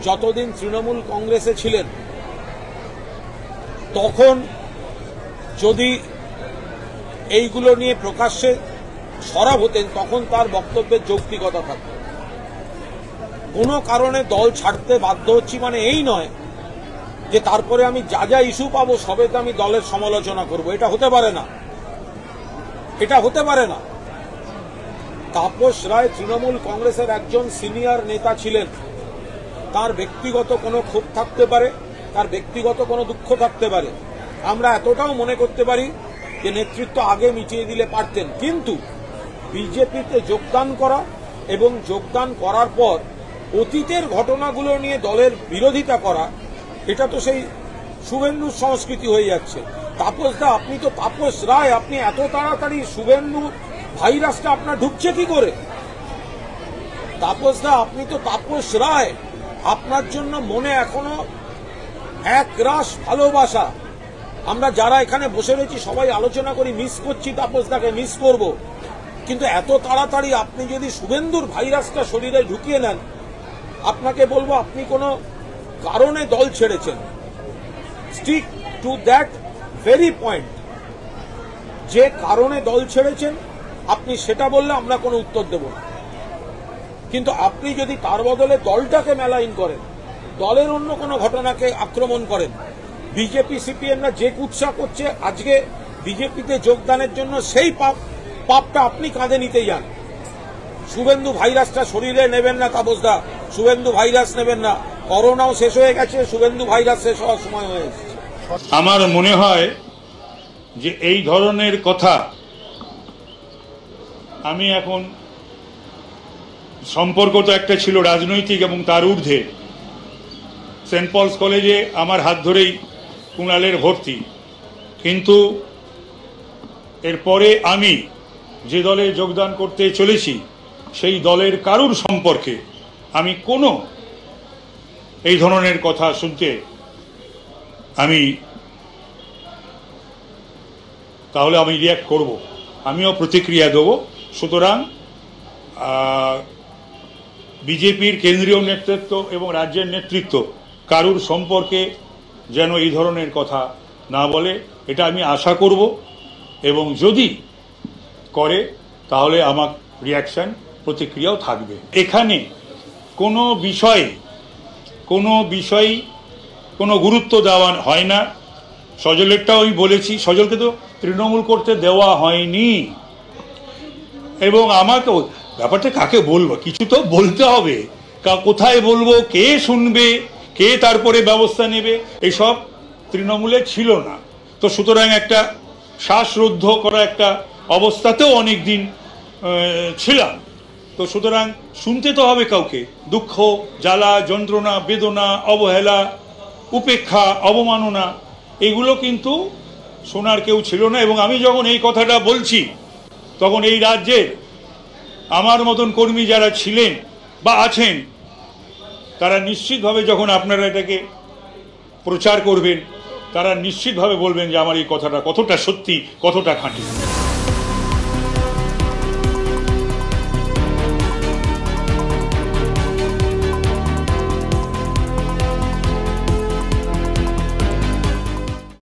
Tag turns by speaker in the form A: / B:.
A: যতদিন তৃণমূল কংগ্রেসে ছিলেন তখন যদি এইগুলো নিয়ে প্রকাশ্যে সরব হতেন তখন তার বক্তব্যের যৌক্তিকতা থাকত। কোনো কারণে দল ছাড়তে বাধ্য হচ্ছি মানে এই নয় যে তারপরে আমি যা যা ইস্যু পাবো সবেতে আমি দলের সমালোচনা করব। এটা হতে পারে না, এটা হতে পারে না। তাপস রায় তৃণমূল কংগ্রেসের একজন সিনিয়র নেতা ছিলেন। তার ব্যক্তিগত কোনো ক্ষোভ থাকতে পারে, তার ব্যক্তিগত কোনো দুঃখ থাকতে পারে। আমরা এতটাও মনে করতে পারি যে নেতৃত্ব আগে মিটিয়ে দিলে পারতেন, কিন্তু বিজেপিতে যোগদান করা এবং যোগদান করার পর অতীতের ঘটনাগুলো নিয়ে দলের বিরোধিতা করা, এটা তো সেই শুভেন্দুর সংস্কৃতি হয়ে যাচ্ছে। তাপসদা, আপনি তো তাপস রায়, আপনি এত তাড়াতাড়ি শুভেন্দু ভাইরাসটা আপনার ঢুকছে কি করে? তাপসদা, আপনি তো তাপস রায়, আপনার জন্য মনে এখনো এক রাশ ভালোবাসা। আমরা যারা এখানে বসে রয়েছি সবাই আলোচনা করি, মিস করছি তাপসদাকে, মিস করব, কিন্তু এত তাড়াতাড়ি আপনি যদি শুভেন্দুর ভাইরাসটা শরীরে ঢুকিয়ে নেন, আপনাকে বলবো আপনি কোনো কারণে দল ছেড়েছেন। Stick to that very point. যে কারণে দল ছেড়েছেন আপনি সেটা বললে আমরা কোনো উত্তর দেব না, কিন্তু আপনি যদি তার বদলে দলটাকে মেলাইন করেন, দলের অন্য কোনো ঘটনাকে আক্রমণ করেন, বিজেপি সিপিএমরা যে কুৎসা করছে আজকে বিজেপিতে যোগদানের জন্য, সেই পাপটা আপনি কাঁধে নিতে যান। শুভেন্দু ভাইরাসটা শরীরে নেবেন না তাপসদা, শুভেন্দু ভাইরাস নেবেন না। করোনাও শেষ হয়ে গেছে, শুভেন্দু ভাইরাস শেষ হওয়ার সময় হয়ে এসেছে।
B: আমার মনে হয় যে এই ধরনের কথা আমি এখন, সম্পর্ক তো একটা ছিল রাজনৈতিক এবং তার ঊর্ধ্বে। সেন্ট পলস কলেজে আমার হাত ধরেই কুণালের ভর্তি, কিন্তু এরপরে আমি যে দলে যোগদান করতে চলেছি সেই দলের কারুর সম্পর্কে আমি কোনো এই ধরনের কথা শুনতে তাহলে আমি রিয়াক্ট করব, আমিও প্রতিক্রিয়া দেব। সুতরাং বিজেপির কেন্দ্রীয় নেতৃত্ব এবং রাজ্যের নেতৃত্ব কারুর সম্পর্কে যেন এই ধরনের কথা না বলে, এটা আমি আশা করব, এবং যদি করে তাহলে আমার রিয়াকশন, প্রতিক্রিয়াও থাকবে। এখানে কোনো বিষয়ে কোনো গুরুত্ব দেওয়া হয় না। সজলেরটাও আমি বলেছি, সজলকে তো তৃণমূল করতে দেওয়া হয়নি, এবং আমাকেও ব্যাপারটা কাকে বলবো, কিছু তো বলতে হবে, কোথায় বলবো, কে শুনবে, কে তারপরে ব্যবস্থা নেবে, এইসব তৃণমূলে ছিল না। তো সুতরাং একটা শ্বাসরুদ্ধ করা একটা অবস্থাতেও অনেক দিন ছিলাম। তো সুতরাং শুনতে তো হবে কাউকে, দুঃখ, জ্বালা, যন্ত্রণা, বেদনা, অবহেলা, উপেক্ষা, অবমাননা, এগুলো কিন্তু শোনার কেউ ছিল না। এবং আমি যখন এই কথাটা বলছি তখন এই রাজ্যের আমার মতন কর্মী যারা ছিলেন বা আছেন, তারা নিশ্চিতভাবে যখন আপনারা এটাকে প্রচার করবেন, তারা নিশ্চিতভাবে বলবেন যে আমার এই কথাটা কতটা সত্যি, কতটা খাঁটি।